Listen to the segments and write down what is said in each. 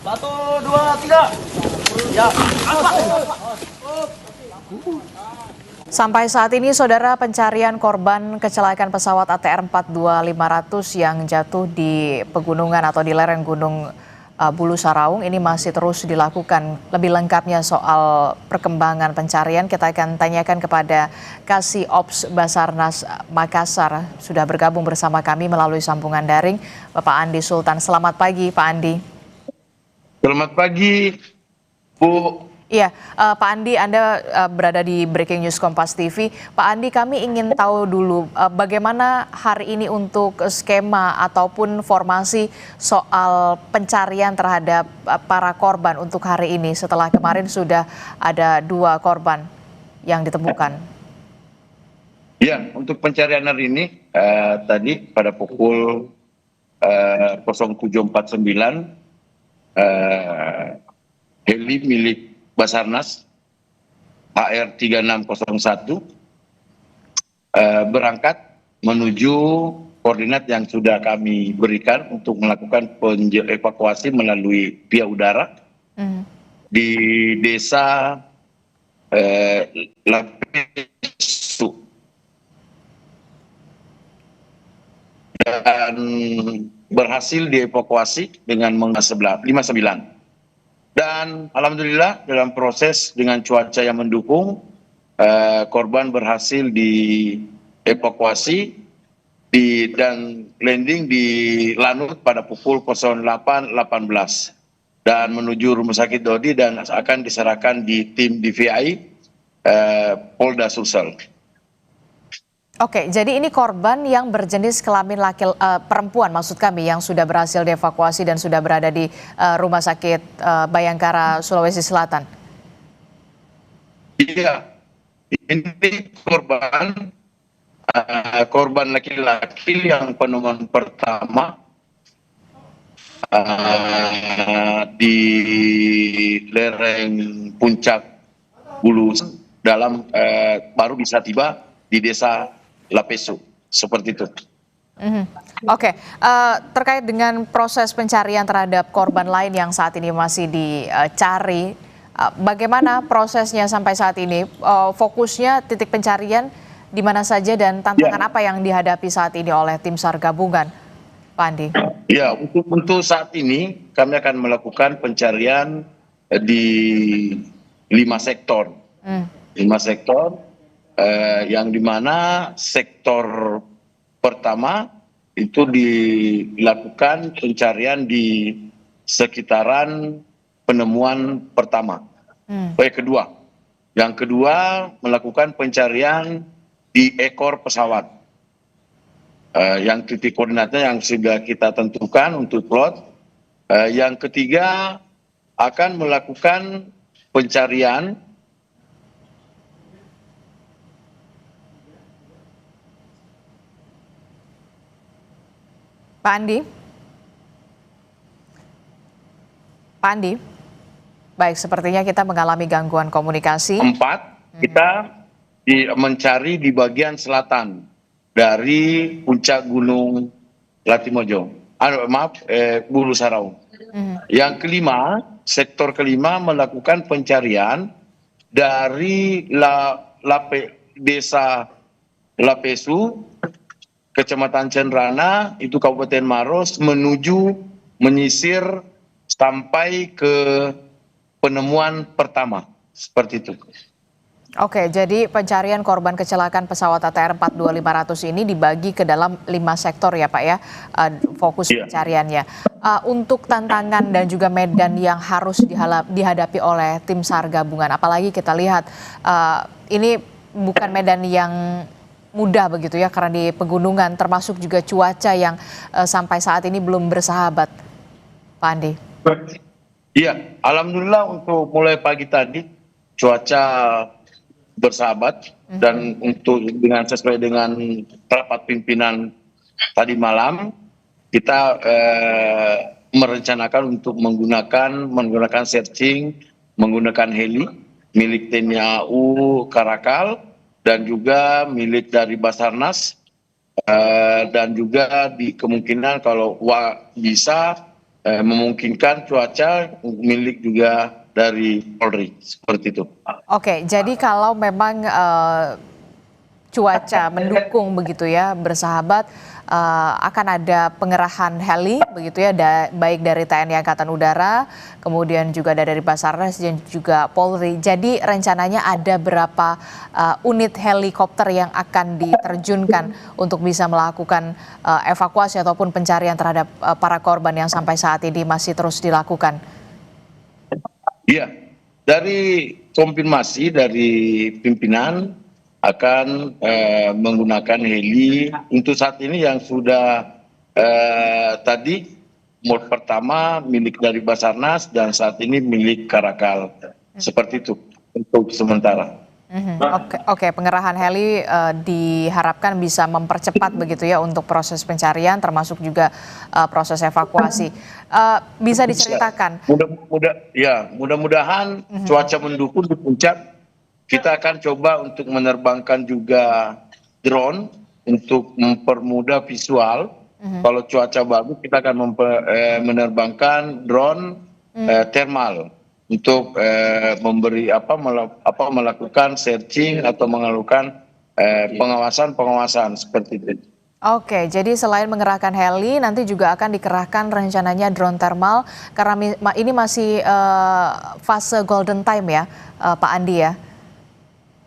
Satu, dua, tiga. Ya. Sampai saat ini, Saudara, pencarian korban kecelakaan pesawat ATR 42500 yang jatuh di pegunungan atau di lereng Gunung Bulu Saraung ini masih terus dilakukan. Lebih lengkapnya soal perkembangan pencarian, kita akan tanyakan kepada Kasih Ops Basarnas Makassar. Sudah bergabung bersama kami melalui sambungan daring, Bapak Andi Sultan. Selamat pagi, Pak Andi. Selamat pagi, Bu. Iya, Pak Andi, Anda berada di Breaking News Kompas TV. Pak Andi, kami ingin tahu dulu bagaimana hari ini untuk skema ataupun formasi soal pencarian terhadap para korban untuk hari ini setelah kemarin sudah ada 2 korban yang ditemukan. Ya, untuk pencarian hari ini tadi pada pukul 07.49 heli milik Basarnas HR 3601 berangkat menuju koordinat yang sudah kami berikan untuk melakukan evakuasi melalui via udara di desa Lapesu dan berhasil dievakuasi dengan menggunakan 59. Dan alhamdulillah dalam proses dengan cuaca yang mendukung, korban berhasil dievakuasi dan landing di Lanut pada pukul 08.18 dan menuju Rumah Sakit Dodi dan akan diserahkan di tim DVI Polda Sulsel. Oke, jadi ini korban yang berjenis kelamin perempuan maksud kami yang sudah berhasil dievakuasi dan sudah berada di Rumah Sakit Bayangkara, Sulawesi Selatan. Iya, ini korban laki-laki yang penemuan pertama di lereng puncak Bulu dalam baru bisa tiba di desa Lapesu, seperti itu. Oke, terkait dengan proses pencarian terhadap korban lain yang saat ini masih dicari, bagaimana prosesnya sampai saat ini? Fokusnya titik pencarian di mana saja dan tantangan apa yang dihadapi saat ini oleh tim SAR gabungan, Pak Andi? Ya, untuk saat ini kami akan melakukan pencarian di 5 sektor. 5 sektor. Yang dimana sektor pertama itu dilakukan pencarian di sekitaran penemuan pertama. Yang kedua melakukan pencarian di ekor pesawat. Yang titik koordinatnya yang sudah kita tentukan untuk plot. Yang ketiga akan melakukan pencarian Pak Andi? Pak Andi? Baik, sepertinya kita mengalami gangguan komunikasi. 4, kita mencari di bagian selatan dari puncak Gunung Latimojo. Bulu Saraung. Yang kelima, sektor kelima melakukan pencarian dari desa Lapesu, Kecamatan Cenrana, itu Kabupaten Maros, menuju menyisir sampai ke penemuan pertama. Seperti itu. Oke, jadi pencarian korban kecelakaan pesawat ATR 42500 ini dibagi ke dalam 5 sektor ya Pak ya, fokus pencariannya. Untuk tantangan dan juga medan yang harus dihadapi oleh tim SAR gabungan, apalagi kita lihat ini bukan medan yang mudah begitu ya karena di pegunungan, termasuk juga cuaca yang sampai saat ini belum bersahabat, Pak Andi. Iya, alhamdulillah untuk mulai pagi tadi cuaca bersahabat dan untuk sesuai dengan rapat pimpinan tadi malam kita merencanakan untuk menggunakan searching, menggunakan heli milik TNI AU Karakal dan juga milik dari Basarnas dan juga di kemungkinan kalau bisa memungkinkan cuaca milik juga dari Polri, seperti itu. Oke, jadi kalau memang cuaca mendukung begitu ya, bersahabat, akan ada pengerahan heli begitu ya, baik dari TNI Angkatan Udara, kemudian juga ada dari Basarnas dan juga Polri. Jadi rencananya ada berapa unit helikopter yang akan diterjunkan untuk bisa melakukan evakuasi ataupun pencarian terhadap para korban yang sampai saat ini masih terus dilakukan? Iya, dari konfirmasi dari pimpinan akan menggunakan heli untuk saat ini yang sudah tadi mod pertama milik dari Basarnas dan saat ini milik Karakal, seperti itu untuk sementara. Oke, pengerahan heli diharapkan bisa mempercepat begitu ya untuk proses pencarian termasuk juga proses evakuasi. Bisa diceritakan? Mudah-mudahan cuaca mendukung di puncak. Kita akan coba untuk menerbangkan juga drone untuk mempermudah visual. Kalau cuaca bagus kita akan menerbangkan drone thermal untuk memberi melakukan searching atau melakukan pengawasan seperti itu. Oke, jadi selain mengerahkan heli, nanti juga akan dikerahkan rencananya drone thermal karena ini masih fase golden time ya, Pak Andi ya.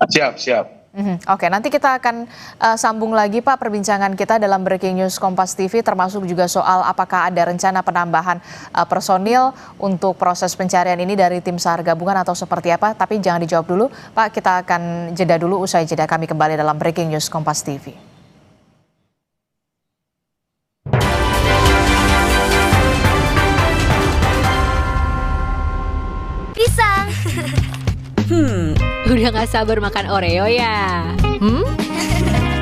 Siap. Oke, nanti kita akan sambung lagi Pak perbincangan kita dalam Breaking News Kompas TV termasuk juga soal apakah ada rencana penambahan personil untuk proses pencarian ini dari tim SAR gabungan atau seperti apa. Tapi jangan dijawab dulu Pak, kita akan jeda dulu, usai jeda kami kembali dalam Breaking News Kompas TV. Pisang. Udah gak sabar makan Oreo ya?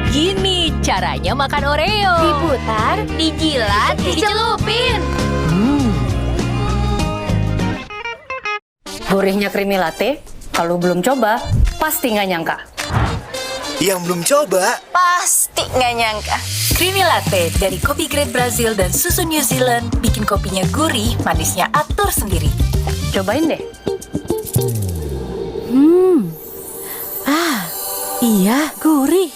Gini caranya makan Oreo. Diputar, dijilat, dicelupin. Gurihnya creamy latte, kalau belum coba, pasti nggak nyangka. Yang belum coba, Pasti nggak nyangka. Creamy latte dari kopi grade Brazil dan susu New Zealand bikin kopinya gurih, manisnya atur sendiri. Cobain deh. Iya, gurih.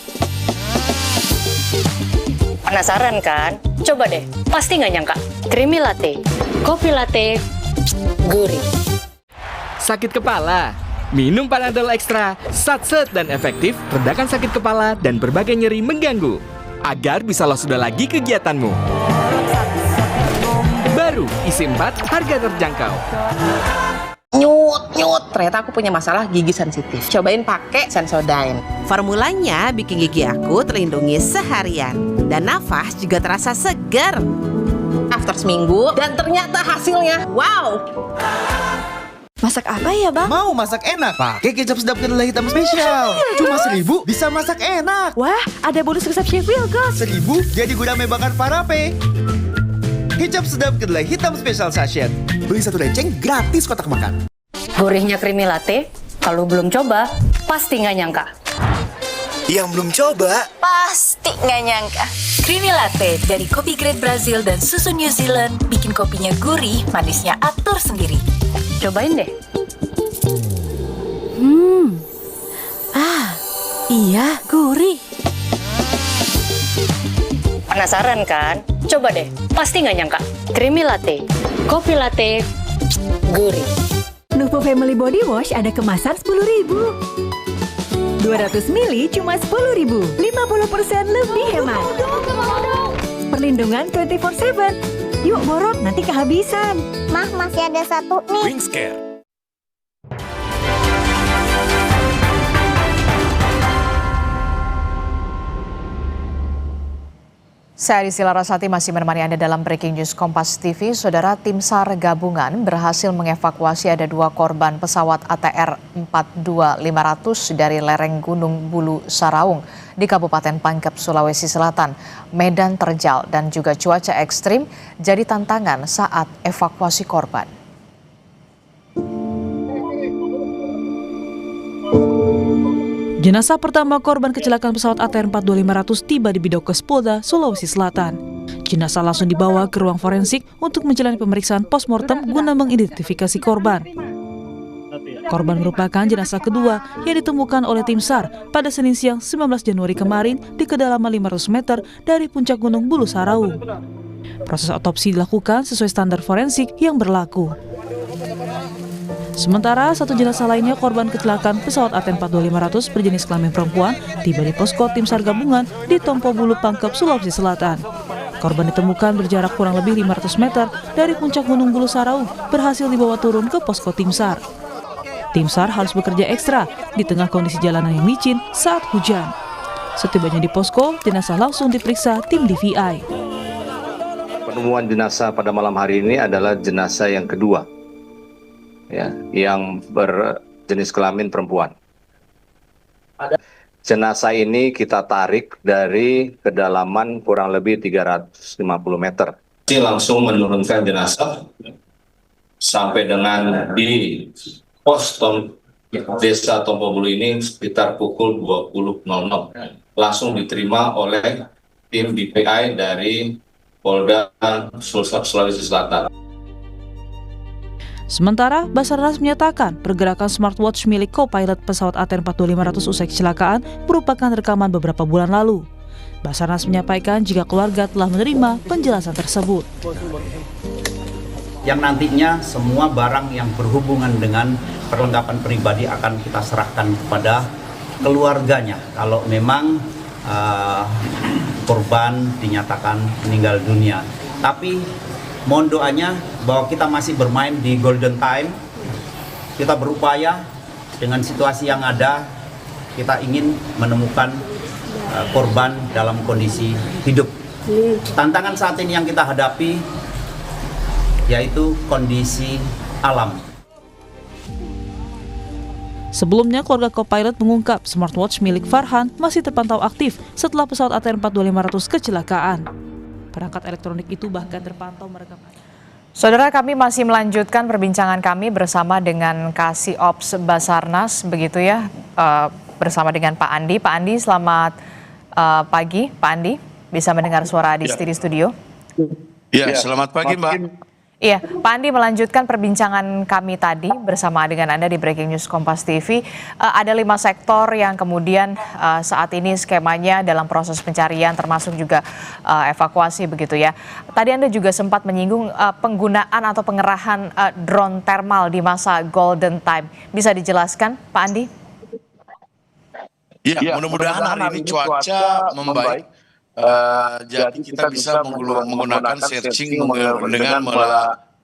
Penasaran kan? Coba deh, pasti nggak nyangka. Creamy latte, kopi latte, gurih. Sakit kepala? Minum Panadol Extra, satset dan efektif, redakan sakit kepala dan berbagai nyeri mengganggu. Agar bisa lolos sudah lagi kegiatanmu. Baru, isi 4, harga terjangkau. Nyut, ternyata aku punya masalah gigi sensitif. Cobain pakai Sensodyne. Formulanya bikin gigi aku terlindungi seharian. Dan nafas juga terasa segar. After seminggu, dan ternyata hasilnya, wow! Masak apa ya, Bang? mau masak enak? Pakai kecap sedap kedelai hitam spesial. Cuma 1.000 bisa masak enak. Wah, ada bonus resep Chef Wilgos. 1.000 jadi gudang bakar Parape. Kecap sedap kedelai hitam spesial sachet. Beli 1 leceng gratis kotak makan. Gurihnya creamy latte, kalau belum coba, pasti nggak nyangka. Yang belum coba, Pasti nggak nyangka. Creamy latte dari kopi grade Brazil dan susu New Zealand bikin kopinya gurih, manisnya atur sendiri. Cobain deh. Iya, gurih. Penasaran kan? Coba deh, pasti nggak nyangka. Creamy latte, kopi latte, gurih. Nuvo Family Body Wash ada kemasan 10.000. 200 ml cuma 10.000. 50% lebih hemat. Perlindungan 24/7. Yuk borok, nanti kehabisan. Mah, masih ada satu nih. Wingscare. Saya Adisila Rasati masih menemani Anda dalam Breaking News Kompas TV. Saudara, tim SAR gabungan berhasil mengevakuasi ada 2 korban pesawat ATR 42500 dari lereng Gunung Bulu Saraung di Kabupaten Pangkep, Sulawesi Selatan. Medan terjal dan juga cuaca ekstrim jadi tantangan saat evakuasi korban. Jenazah pertama korban kecelakaan pesawat ATR 42500 tiba di Bidokes Polda, Sulawesi Selatan. Jenazah langsung dibawa ke ruang forensik untuk menjalani pemeriksaan postmortem guna mengidentifikasi korban. Korban merupakan jenazah kedua yang ditemukan oleh tim SAR pada Senin siang 19 Januari kemarin di kedalaman 500 meter dari puncak Gunung Bulu Saraung. Proses otopsi dilakukan sesuai standar forensik yang berlaku. Sementara satu jenazah lainnya korban kecelakaan pesawat ATR 42500 berjenis kelamin perempuan tiba di posko tim SAR gabungan di Tompo Bulu Pangkep, Sulawesi Selatan. Korban ditemukan berjarak kurang lebih 500 meter dari puncak Gunung Bulu Saraung, berhasil dibawa turun ke posko tim SAR. Tim SAR harus bekerja ekstra di tengah kondisi jalanan yang licin saat hujan. Setibanya di posko, jenazah langsung diperiksa tim DVI. Penemuan jenazah pada malam hari ini adalah jenazah yang kedua, ya, yang berjenis kelamin perempuan. Jenazah ini kita tarik dari kedalaman kurang lebih 350 meter. Langsung menurunkan jenazah sampai dengan di pos desa Tompo Bulu ini sekitar pukul 20.00. Langsung diterima oleh tim DPI dari Polda Sulawesi Selatan. Sementara Basarnas menyatakan pergerakan smartwatch milik co-pilot pesawat ATR 42500 usai kecelakaan merupakan rekaman beberapa bulan lalu. Basarnas menyampaikan jika keluarga telah menerima penjelasan tersebut. Yang nantinya semua barang yang berhubungan dengan perlengkapan pribadi akan kita serahkan kepada keluarganya kalau memang korban dinyatakan meninggal dunia. Tapi mohon doanya bahwa kita masih bermain di golden time, kita berupaya dengan situasi yang ada, kita ingin menemukan korban dalam kondisi hidup. Tantangan saat ini yang kita hadapi yaitu kondisi alam. Sebelumnya, keluarga co-pilot mengungkap smartwatch milik Farhan masih terpantau aktif setelah pesawat ATR 42500 kecelakaan. Perangkat elektronik itu bahkan terpantau merekam. Saudara, kami masih melanjutkan perbincangan kami bersama dengan Kasih Ops Basarnas, begitu ya, bersama dengan Pak Andi. Pak Andi, selamat pagi. Pak Andi, bisa mendengar suara Adisti di studio? Ya, selamat pagi Mbak. Iya, Pak Andi, melanjutkan perbincangan kami tadi bersama dengan Anda di Breaking News Kompas TV. Ada 5 sektor yang kemudian saat ini skemanya dalam proses pencarian, termasuk juga evakuasi begitu ya. Tadi Anda juga sempat menyinggung penggunaan atau pengerahan drone thermal di masa golden time. Bisa dijelaskan, Pak Andi? Ya, mudah-mudahan hari ini cuaca membaik. Jadi kita bisa menggunakan searching dengan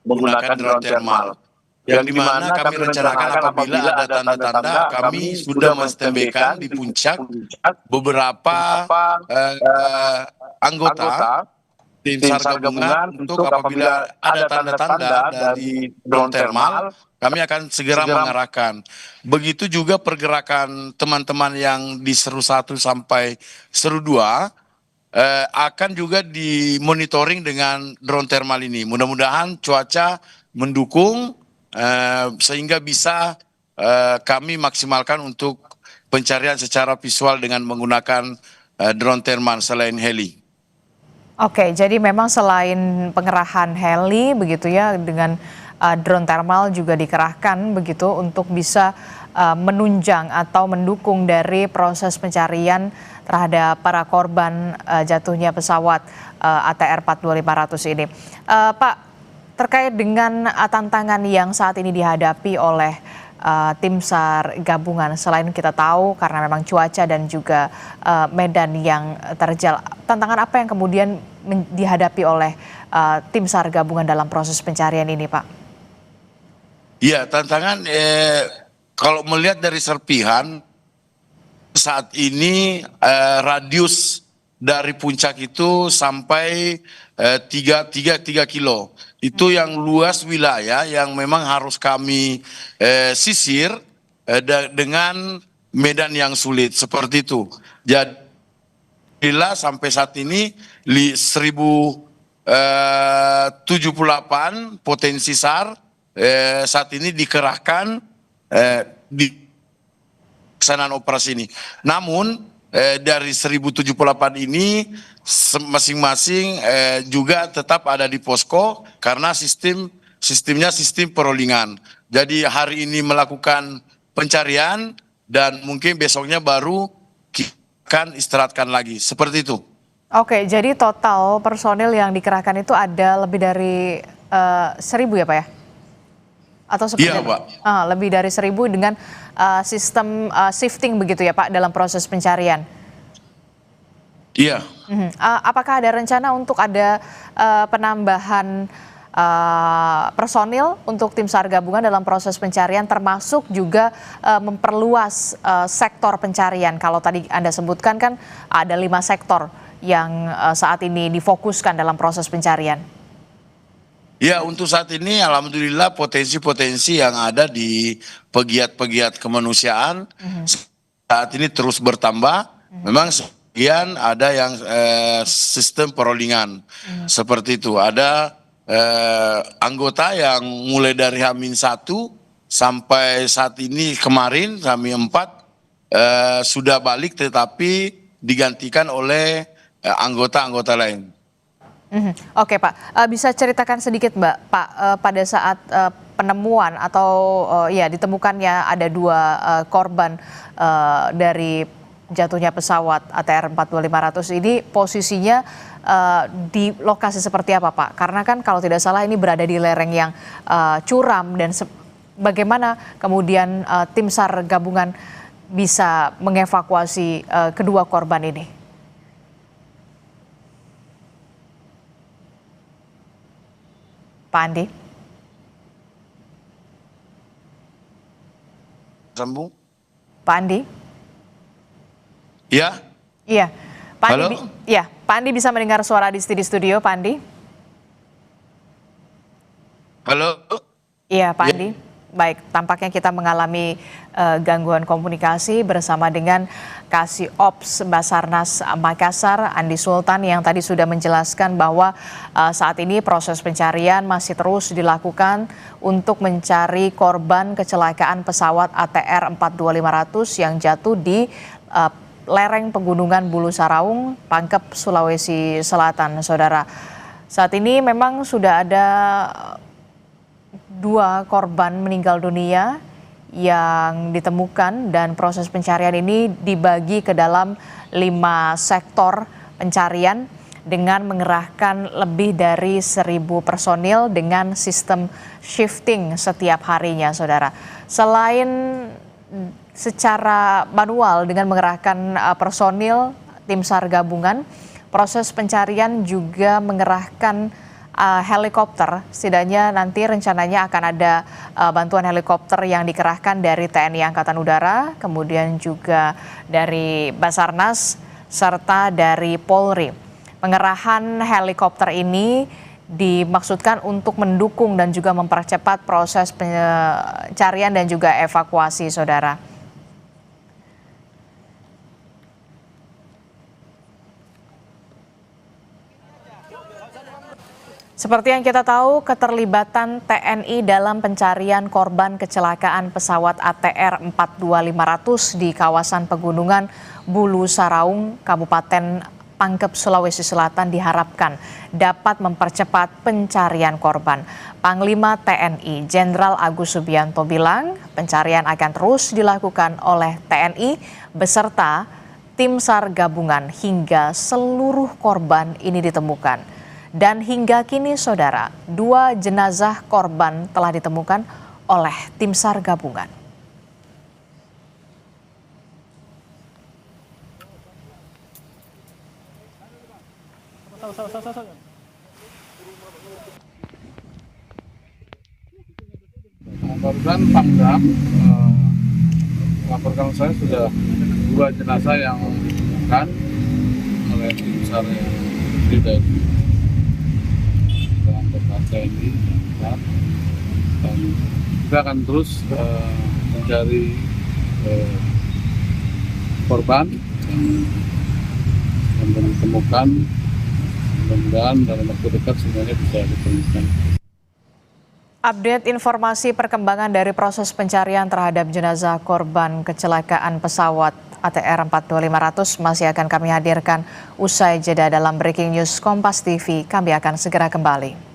menggunakan drone thermal, yang dimana kami rencanakan apabila ada tanda-tanda, kami sudah menstandbykan di puncak beberapa anggota tim SAR gabungan untuk apabila ada tanda-tanda dari drone thermal, kami akan segera mengarahkan. Begitu juga pergerakan teman-teman yang di Seru 1 sampai Seru 2 akan juga dimonitoring dengan drone thermal ini. Mudah-mudahan cuaca mendukung sehingga bisa kami maksimalkan untuk pencarian secara visual dengan menggunakan drone thermal selain heli. Oke, jadi memang selain pengerahan heli begitu ya, dengan drone thermal juga dikerahkan begitu untuk bisa menunjang atau mendukung dari proses pencarian terhadap para korban jatuhnya pesawat ATR 42500 ini. Pak, terkait dengan tantangan yang saat ini dihadapi oleh tim SAR gabungan, selain kita tahu karena memang cuaca dan juga medan yang terjal, tantangan apa yang kemudian dihadapi oleh tim SAR gabungan dalam proses pencarian ini, Pak? Iya, tantangan kalau melihat dari serpihan saat ini radius dari puncak itu sampai 3 kilo. Itu yang luas wilayah yang memang harus kami sisir dengan medan yang sulit seperti itu. Jadi sampai saat ini 1078 potensi SAR saat ini dikerahkan di pelaksanaan operasi ini. Namun dari 1078 ini masing-masing juga tetap ada di posko karena sistemnya sistem perolingan. Jadi hari ini melakukan pencarian dan mungkin besoknya baru kita akan istirahatkan lagi. Seperti itu. Oke, jadi total personil yang dikerahkan itu ada lebih dari 1.000 ya Pak ya? Atau seperti iya, apa? Pak. Lebih dari 1.000 dengan sistem shifting begitu ya Pak dalam proses pencarian? Iya. Apakah ada rencana untuk ada penambahan personil untuk tim SAR gabungan dalam proses pencarian termasuk juga memperluas sektor pencarian? Kalau tadi Anda sebutkan kan ada 5 sektor yang saat ini difokuskan dalam proses pencarian. Ya, untuk saat ini alhamdulillah potensi-potensi yang ada di pegiat-pegiat kemanusiaan saat ini terus bertambah. Memang sebagian ada yang sistem perolingan seperti itu. Ada anggota yang mulai dari H-1 sampai saat ini kemarin H-4 sudah balik tetapi digantikan oleh anggota-anggota lain. Oke Pak, bisa ceritakan sedikit Mbak, Pak, pada saat penemuan atau ditemukannya ada 2 korban dari jatuhnya pesawat ATR 42500 ini posisinya di lokasi seperti apa Pak? Karena kan kalau tidak salah ini berada di lereng yang curam dan bagaimana kemudian tim SAR gabungan bisa mengevakuasi kedua korban ini? Pak Andi. Sambung. Pak Andi. Ya. Iya. Pak Andi, halo? ya, Pak Andi bisa mendengar suara di studio, Pak Andi? Halo. Iya, Pak Andi. Baik, tampaknya kita mengalami gangguan komunikasi bersama dengan Kasih Ops Basarnas Makassar, Andi Sultan, yang tadi sudah menjelaskan bahwa saat ini proses pencarian masih terus dilakukan untuk mencari korban kecelakaan pesawat ATR 42500 yang jatuh di lereng pegunungan Bulu Saraung, Pangkep, Sulawesi Selatan, Saudara. Saat ini memang sudah ada 2 korban meninggal dunia yang ditemukan dan proses pencarian ini dibagi ke dalam 5 sektor pencarian dengan mengerahkan lebih dari 1.000 personil dengan sistem shifting setiap harinya, Saudara. Selain secara manual dengan mengerahkan personil tim SAR gabungan, proses pencarian juga mengerahkan helikopter. Setidaknya nanti rencananya akan ada bantuan helikopter yang dikerahkan dari TNI Angkatan Udara, kemudian juga dari Basarnas, serta dari Polri. Pengerahan helikopter ini dimaksudkan untuk mendukung dan juga mempercepat proses pencarian dan juga evakuasi, Saudara. Seperti yang kita tahu, keterlibatan TNI dalam pencarian korban kecelakaan pesawat ATR 42500 di kawasan pegunungan Bulu Saraung, Kabupaten Pangkep, Sulawesi Selatan diharapkan dapat mempercepat pencarian korban. Panglima TNI Jenderal Agus Subianto bilang pencarian akan terus dilakukan oleh TNI beserta tim SAR gabungan hingga seluruh korban ini ditemukan. Dan hingga kini, Saudara, 2 jenazah korban telah ditemukan oleh tim SAR gabungan. Barusan Pangdam melaporkan saya sudah 2 jenazah yang ditemukan oleh tim SAR yang dari TNI dan kita akan terus mencari korban yang belum ditemukan. Mudah-mudahan dalam waktu dekat semuanya bisa ditemukan. Update informasi perkembangan dari proses pencarian terhadap jenazah korban kecelakaan pesawat ATR 42500 masih akan kami hadirkan usai jeda dalam Breaking News Kompas TV. Kami akan segera kembali.